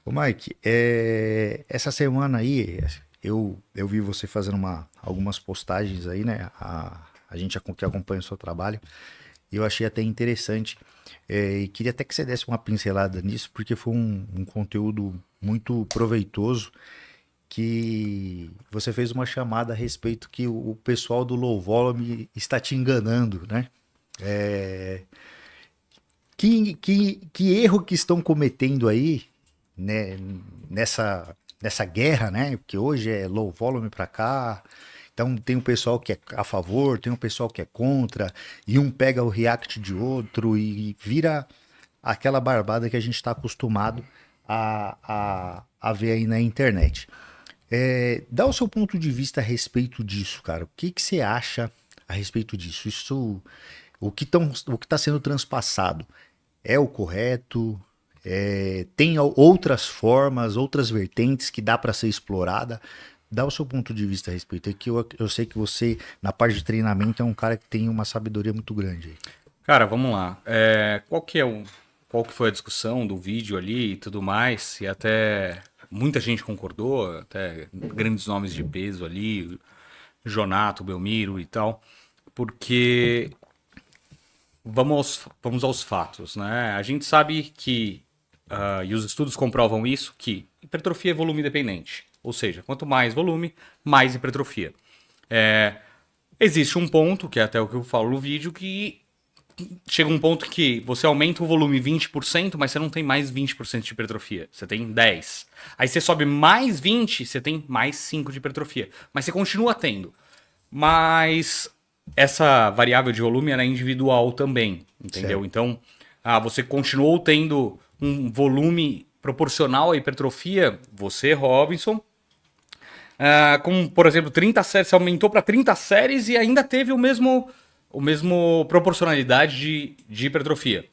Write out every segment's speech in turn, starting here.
Ô Mike, essa semana aí eu vi você fazendo algumas postagens aí, né? A gente que acompanha o seu trabalho, e eu achei até interessante. E queria até que você desse uma pincelada nisso, porque foi um conteúdo muito proveitoso que você fez uma chamada a respeito que o pessoal do Low Volume está te enganando, né? É, que erro que estão cometendo aí, né, nessa guerra, né? Porque hoje é low volume para cá. Então tem um pessoal que é a favor, tem um pessoal que é contra, e um pega o react de outro e vira aquela barbada que a gente está acostumado a ver aí na internet. Dá o seu ponto de vista a respeito disso, cara. O que você acha a respeito disso? O que está sendo transpassado é o correto? Tem outras formas, outras vertentes que dá para ser explorada? Dá o seu ponto de vista a respeito. É que eu sei que você, na parte de treinamento, é um cara que tem uma sabedoria muito grande aí. Cara, vamos lá. Qual que foi a discussão do vídeo ali e tudo mais? E até muita gente concordou, até grandes nomes de peso ali, Jonato, Belmiro e tal, porque vamos aos fatos, né? A gente sabe que, e os estudos comprovam isso, que hipertrofia é volume dependente. Ou seja, quanto mais volume, mais hipertrofia. Existe um ponto, que é até o que eu falo no vídeo, que chega um ponto que você aumenta o volume 20%, mas você não tem mais 20% de hipertrofia. Você tem 10. Aí você sobe mais 20, você tem mais 5 de hipertrofia. Mas você continua tendo. Mas essa variável de volume era individual também, entendeu? Certo. Então, você continuou tendo um volume proporcional à hipertrofia, você, Robinson, como, por exemplo, 30 séries, você aumentou para 30 séries e ainda teve o mesmo proporcionalidade de hipertrofia.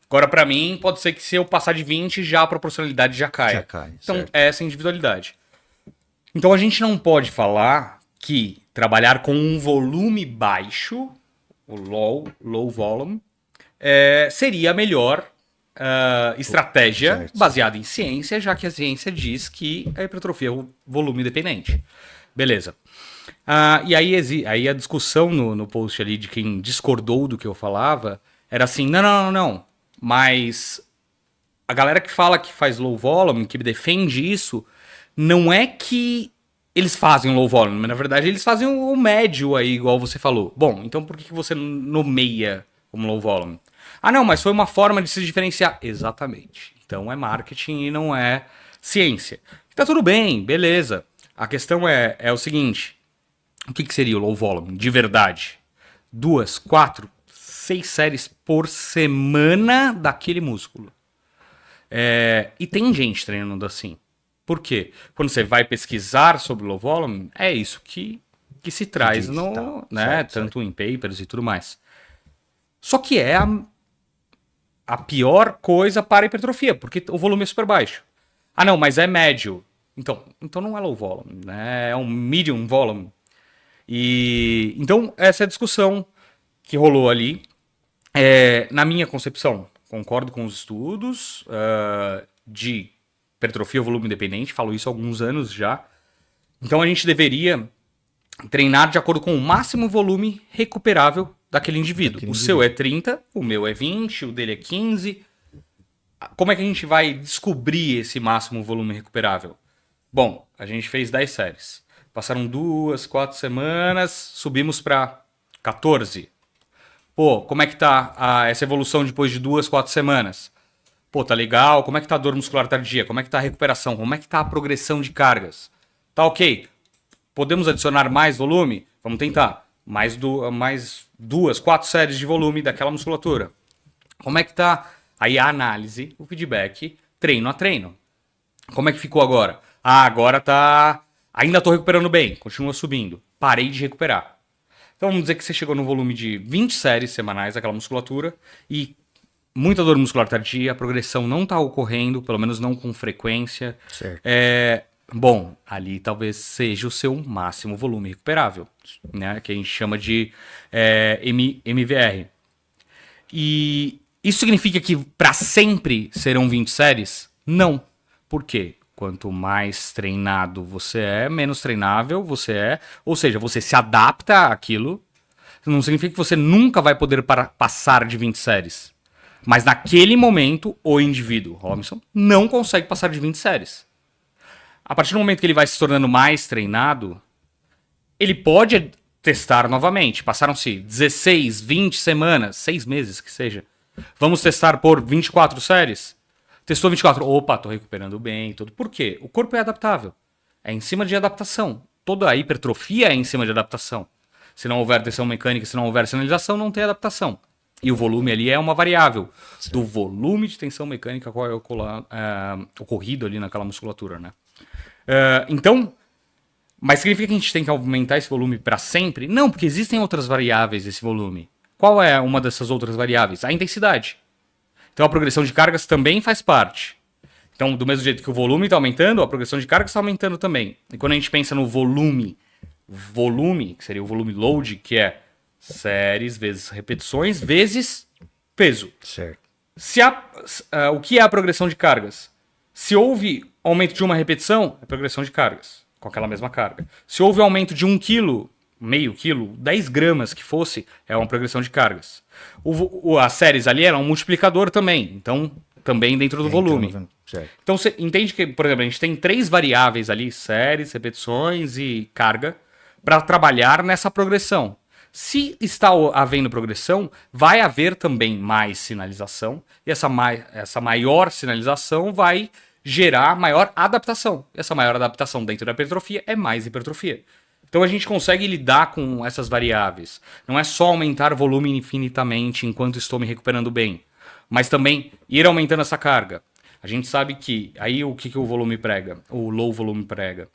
Agora, para mim, pode ser que se eu passar de 20, já a proporcionalidade já Já caia. cai, Então, certo. é essa individualidade. Então, a gente não pode falar que trabalhar com um volume baixo, o low volume, seria a melhor estratégia Certo, certo. baseada em ciência, já que a ciência diz que a hipertrofia é volume dependente. Beleza. E aí a discussão no post ali de quem discordou do que eu falava era assim, não. Mas a galera que fala que faz low volume, que defende isso, não é que eles fazem low volume, mas na verdade eles fazem o médio aí, igual você falou. Bom, então por que você nomeia como low volume? Não, mas foi uma forma de se diferenciar. Exatamente. Então é marketing e não é ciência. Tá tudo bem, beleza. A questão é o seguinte: o que seria o low volume de verdade? 2, 4, 6 séries por semana daquele músculo. E tem gente treinando assim. Por quê? Quando você vai pesquisar sobre low volume, é isso que se Que traz diz, tá, no, né, certo, certo. tanto em papers e tudo mais. Só que é a pior coisa para a hipertrofia, porque o volume é super baixo. Não, mas é médio. Então não é low volume, né? É um medium volume. E então essa é a discussão que rolou ali. Na minha concepção, concordo com os estudos de hipertrofia volume independente, falo isso há alguns anos já. Então a gente deveria treinar de acordo com o máximo volume recuperável daquele indivíduo. Daquele O seu é indivíduo. 30, o meu é 20, o dele é 15. Como é que a gente vai descobrir esse máximo volume recuperável? Bom, a gente fez 10 séries. Passaram 2, 4 semanas, subimos para 14. Pô, como é que tá essa evolução depois de 2, 4 semanas? Pô, tá legal. Como é que tá a dor muscular tardia? Como é que tá a recuperação? Como é que tá a progressão de cargas? Tá ok. Podemos adicionar mais volume? Vamos tentar. Mais 2, 4 séries de volume daquela musculatura. Como é que tá aí a análise, o feedback, treino a treino? Como é que ficou agora? Agora tá. Ainda tô recuperando bem, continua subindo. Parei de recuperar. Então vamos dizer que você chegou no volume de 20 séries semanais daquela musculatura e muita dor muscular tardia, a progressão não está ocorrendo, pelo menos não com frequência. Certo. Bom, ali talvez seja o seu máximo volume recuperável, né? Que a gente chama de MVR. E isso significa que para sempre serão 20 séries? Não. Por quê? Quanto mais treinado você é, menos treinável você é. Ou seja, você se adapta àquilo. Não significa que você nunca vai poder passar de 20 séries. Mas naquele momento, o indivíduo, Robinson, não consegue passar de 20 séries. A partir do momento que ele vai se tornando mais treinado, ele pode testar novamente. Passaram-se 16, 20 semanas, 6 meses que seja. Vamos testar por 24 séries? Testou 24. Opa, tô recuperando bem e tudo. Por quê? O corpo é adaptável. É em cima de adaptação. Toda a hipertrofia é em cima de adaptação. Se não houver tensão mecânica, se não houver sinalização, não tem adaptação. E o volume ali é uma variável do volume de tensão mecânica qual é ocorrido ali naquela musculatura, né? Então, mas significa que a gente tem que aumentar esse volume para sempre? Não, porque existem outras variáveis desse volume. Qual é uma dessas outras variáveis? A intensidade. Então a progressão de cargas também faz parte. Então, do mesmo jeito que o volume está aumentando, a progressão de cargas está aumentando também. E quando a gente pensa no volume, que seria o volume load, que é séries vezes repetições vezes peso. Certo. O que é a progressão de cargas? Se houve aumento de uma repetição, é progressão de cargas, com aquela mesma carga. Se houve aumento de 1 quilo, meio quilo, 10 gramas que fosse, é uma progressão de cargas. As séries ali eram um multiplicador também, então também dentro do volume. Certo. Então você entende que, por exemplo, a gente tem 3 variáveis ali, séries, repetições e carga, para trabalhar nessa progressão. Se está havendo progressão, vai haver também mais sinalização, e essa maior sinalização vai gerar maior adaptação. E essa maior adaptação dentro da hipertrofia é mais hipertrofia. Então a gente consegue lidar com essas variáveis. Não é só aumentar o volume infinitamente enquanto estou me recuperando bem, mas também ir aumentando essa carga. A gente sabe que, aí o que o volume prega? O low volume prega.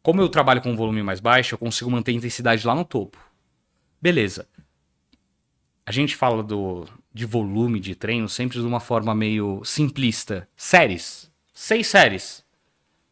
Como eu trabalho com um volume mais baixo, eu consigo manter a intensidade lá no topo. Beleza. A gente fala de volume de treino sempre de uma forma meio simplista. Séries. 6 séries.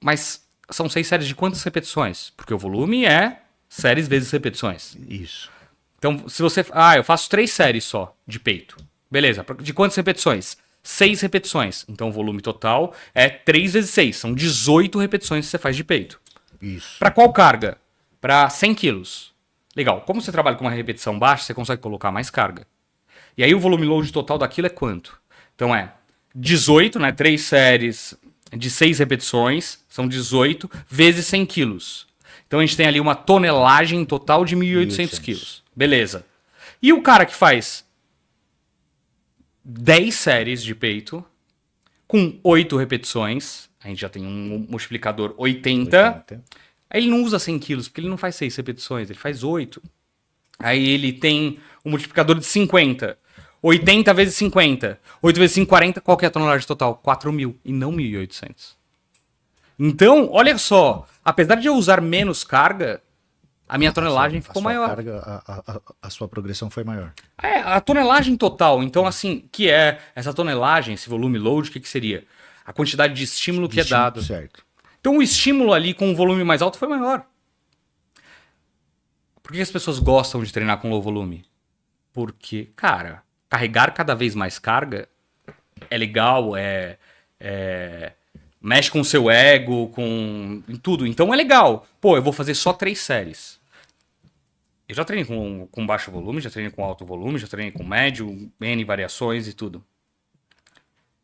Mas são 6 séries de quantas repetições? Porque o volume é séries vezes repetições. Isso. Então, se você... eu faço 3 séries só de peito. Beleza. De quantas repetições? 6 repetições. Então, o volume total é 3 vezes 6. São 18 repetições que você faz de peito. Isso. Para qual carga? Para 100 quilos. Legal. Como você trabalha com uma repetição baixa, você consegue colocar mais carga. E aí o volume load total daquilo é quanto? Então é 18, né? 3 séries de 6 repetições, são 18, vezes 100 quilos. Então a gente tem ali uma tonelagem total de 1.800 quilos. Beleza. E o cara que faz 10 séries de peito, com 8 repetições, a gente já tem um multiplicador 80. Aí ele não usa 100 quilos, porque ele não faz 6 repetições, ele faz 8. Aí ele tem um multiplicador de 50. 80 vezes 50. 8 vezes 5, 40. Qual que é a tonelagem total? 4.000 e não 1.800. Então, olha só. Apesar de eu usar menos carga, a minha tonelagem ficou maior. A sua progressão foi maior. A tonelagem total. Então, assim, que é essa tonelagem, esse volume load, o que seria? A quantidade de estímulo que é dado. Certo. Então o estímulo ali com um volume mais alto foi maior. Por que as pessoas gostam de treinar com low volume? Porque, cara, carregar cada vez mais carga é legal, mexe com o seu ego, com tudo. Então é legal. Pô, eu vou fazer só 3 séries. Eu já treinei com baixo volume, já treinei com alto volume, já treinei com médio, N variações e tudo.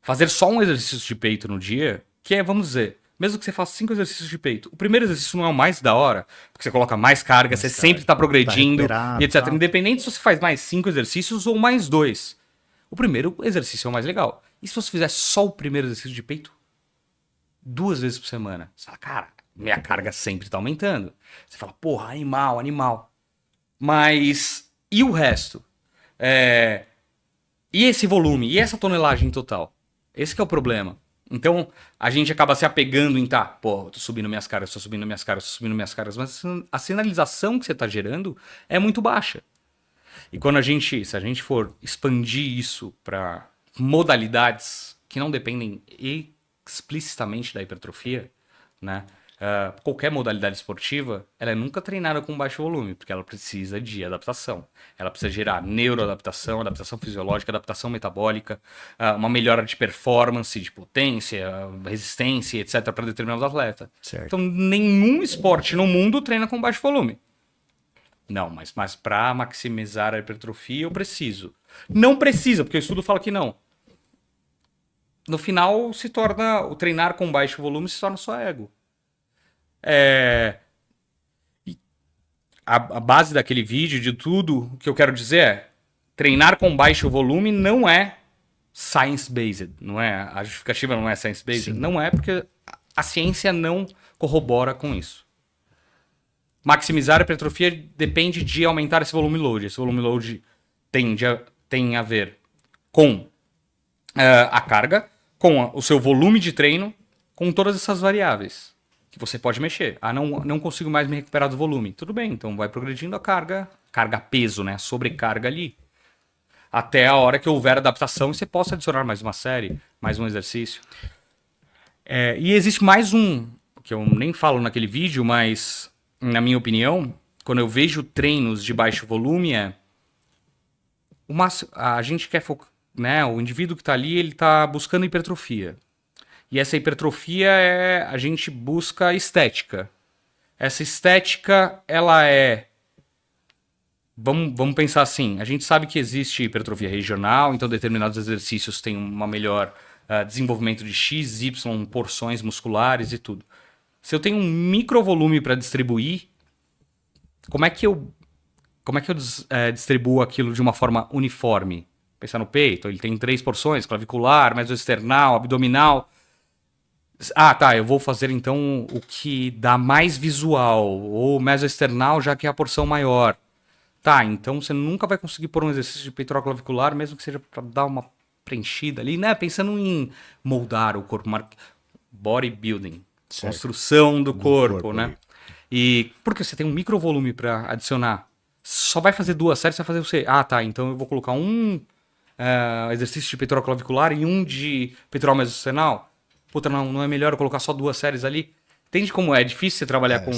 Fazer só um exercício de peito no dia, que é, vamos dizer, mesmo que você faça 5 exercícios de peito, o primeiro exercício não é o mais da hora, porque você coloca mais carga, você sempre está progredindo, e etc. Tá. Independente se você faz mais 5 exercícios ou mais 2. O primeiro exercício é o mais legal. E se você fizer só o primeiro exercício de peito? 2 vezes por semana. Você fala, cara, minha carga sempre está aumentando. Você fala, porra, animal. Mas, e o resto? E esse volume? E essa tonelagem total? Esse que é o problema. Então, a gente acaba se apegando em tô subindo minhas cargas, mas a sinalização que você está gerando é muito baixa. E se a gente for expandir isso para modalidades que não dependem explicitamente da hipertrofia, né? qualquer modalidade esportiva, ela é nunca treinada com baixo volume, porque ela precisa de adaptação. Ela precisa gerar neuroadaptação, adaptação fisiológica, adaptação metabólica, uma melhora de performance, de potência, resistência, etc., para determinados atletas. Certo. Então, nenhum esporte no mundo treina com baixo volume. Não, mas para maximizar a hipertrofia, eu preciso. Não precisa, porque o estudo fala que não. No final, o treinar com baixo volume se torna só ego. A base daquele vídeo, de tudo, o que eu quero dizer é: treinar com baixo volume não é science-based, não é? A justificativa não é science-based? Não é, porque a ciência não corrobora com isso. Maximizar a hipertrofia depende de aumentar esse volume load. Esse volume load tem a ver com a carga, com o seu volume de treino, com todas essas variáveis que você pode mexer. Não consigo mais me recuperar do volume. Tudo bem, então vai progredindo a carga peso, né? A sobrecarga ali. Até a hora que houver adaptação e você possa adicionar mais uma série, mais um exercício. E existe mais um, que eu nem falo naquele vídeo, mas, na minha opinião, quando eu vejo treinos de baixo volume, a gente quer focar, né? O indivíduo que está ali, ele está buscando hipertrofia. E essa hipertrofia a gente busca estética. Essa estética, ela vamos pensar assim, a gente sabe que existe hipertrofia regional, então determinados exercícios têm uma melhor desenvolvimento de X, Y, porções musculares e tudo. Se eu tenho um microvolume para distribuir, como é que eu distribuo aquilo de uma forma uniforme? Pensar no peito, ele tem 3 porções, clavicular, mesosternal, abdominal. Eu vou fazer então o que dá mais visual, ou mesosternal, já que é a porção maior. Então você nunca vai conseguir pôr um exercício de peitoral clavicular, mesmo que seja para dar uma preenchida ali, né? Pensando em moldar o corpo, bodybuilding, certo. Construção do corpo, né? E porque você tem um microvolume para adicionar, só vai fazer 2 séries, você vai fazer você. Então eu vou colocar um exercício de peitoral clavicular e um de peitoral mesosternal. Puta, não é melhor eu colocar só 2 séries ali? Entende como é difícil você trabalhar com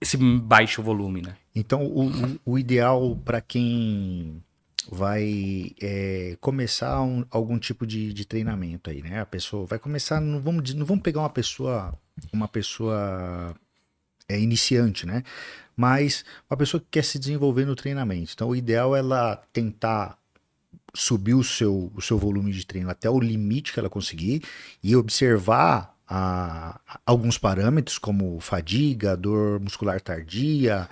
esse baixo volume, né? Então, o ideal para quem vai começar algum tipo de treinamento aí, né? A pessoa vai começar, não vamos pegar uma pessoa iniciante, né? Mas uma pessoa que quer se desenvolver no treinamento. Então, o ideal é ela tentar subir o seu volume de treino até o limite que ela conseguir e observar alguns parâmetros como fadiga, dor muscular tardia,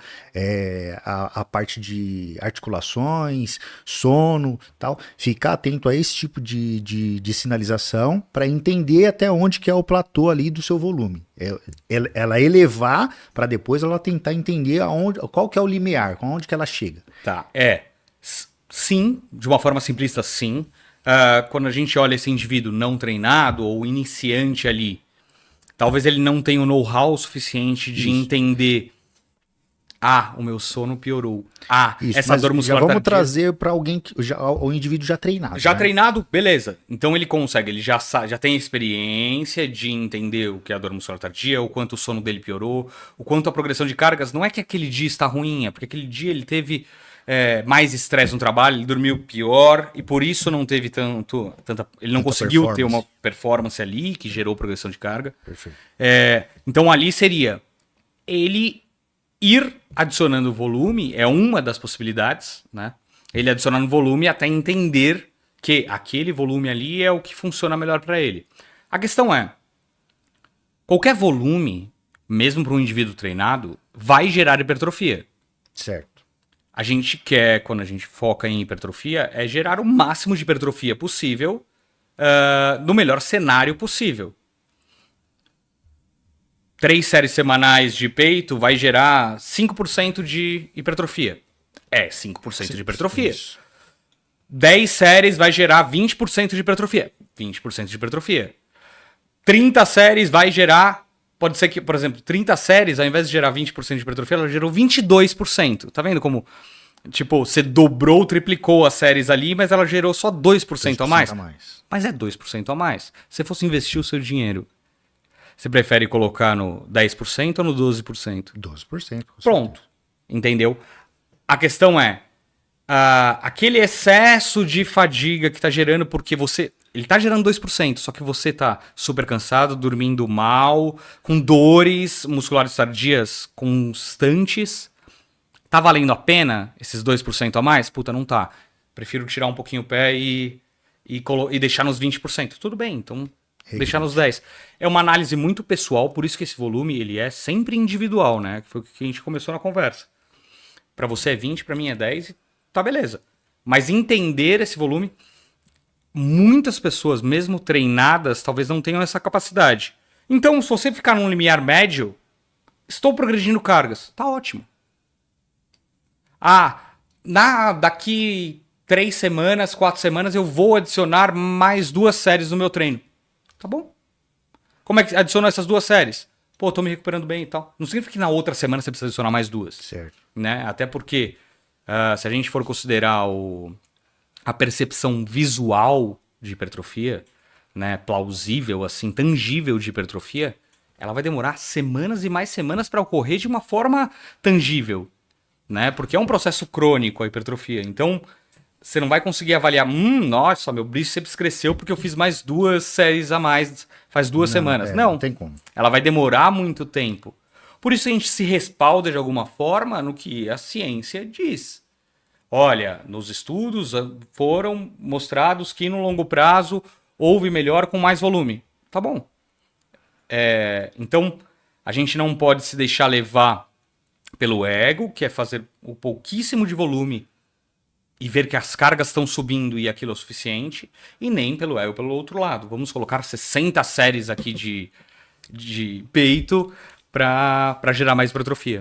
a parte de articulações, sono, tal. Ficar atento a esse tipo de sinalização para entender até onde que é o platô ali do seu volume. Ela elevar para depois ela tentar entender qual que é o limiar, onde que ela chega. Sim, de uma forma simplista, sim. Quando a gente olha esse indivíduo não treinado ou iniciante ali, talvez ele não tenha o know-how suficiente de entender. O meu sono piorou. Essa dor muscular já vamos trazer para alguém, o indivíduo já treinado. Já treinado, beleza. Então ele consegue, ele já tem experiência de entender o que é a dor muscular tardia, o quanto o sono dele piorou, o quanto a progressão de cargas. Não é que aquele dia está ruim, é porque aquele dia ele teve mais estresse no trabalho, ele dormiu pior e por isso não teve tanta ele não conseguiu ter uma performance ali que gerou progressão de carga. Perfeito. Então ali seria ele ir adicionando volume, é uma das possibilidades, né? Ele adicionando volume até entender que aquele volume ali é o que funciona melhor para ele. A questão é, qualquer volume, mesmo para um indivíduo treinado, vai gerar hipertrofia. Certo. A gente quer, quando a gente foca em hipertrofia, é gerar o máximo de hipertrofia possível no melhor cenário possível. 3 séries semanais de peito vai gerar 5% de hipertrofia. 5% de hipertrofia. Isso. 10 séries vai gerar 20% de hipertrofia. 20% de hipertrofia. 30 séries vai gerar... Pode ser que, por exemplo, 30 séries, ao invés de gerar 20% de hipertrofia, ela gerou 22%. Tá vendo como, tipo, você dobrou, triplicou as séries ali, mas ela gerou só 2% a mais? Mas é 2% a mais. Se você fosse investir o seu dinheiro Você prefere colocar no 10% ou no 12%? 12%. Pronto. Entendeu? A questão é, aquele excesso de fadiga que tá gerando porque você... Ele tá gerando 2%, só que você tá super cansado, dormindo mal, com dores musculares tardias constantes. Tá valendo a pena esses 2% a mais? Puta, não tá. Prefiro tirar um pouquinho o pé e deixar nos 20%. Tudo bem, então deixar nos 10%. É uma análise muito pessoal, por isso que esse volume ele é sempre individual, né? Que foi o que a gente começou na conversa. Para você é 20, para mim é 10 e tá beleza. Mas entender esse volume, muitas pessoas, mesmo treinadas, talvez não tenham essa capacidade. Então, se você ficar num limiar médio, estou progredindo cargas, tá ótimo. Daqui 3 semanas, 4 semanas, eu vou adicionar mais 2 séries no meu treino. Tá bom. Como é que adiciona essas 2 séries? Pô, tô me recuperando bem e tal. Não significa que na outra semana você precisa adicionar mais 2. Certo. Né? Até porque, se a gente for considerar a percepção visual de hipertrofia, né, plausível, assim, tangível de hipertrofia, ela vai demorar semanas e mais semanas para ocorrer de uma forma tangível. Né? Porque é um processo crônico a hipertrofia. Então, você não vai conseguir avaliar, nossa, meu bíceps cresceu porque eu fiz mais 2 séries a mais faz 2 semanas. Não tem como. Ela vai demorar muito tempo. Por isso a gente se respalda de alguma forma no que a ciência diz. Olha, nos estudos foram mostrados que no longo prazo houve melhor com mais volume. Tá bom. Então, a gente não pode se deixar levar pelo ego, que é fazer o pouquíssimo de volume e ver que as cargas estão subindo e aquilo é o suficiente, e nem pelo ego pelo outro lado. Vamos colocar 60 séries aqui de peito para gerar mais hipertrofia.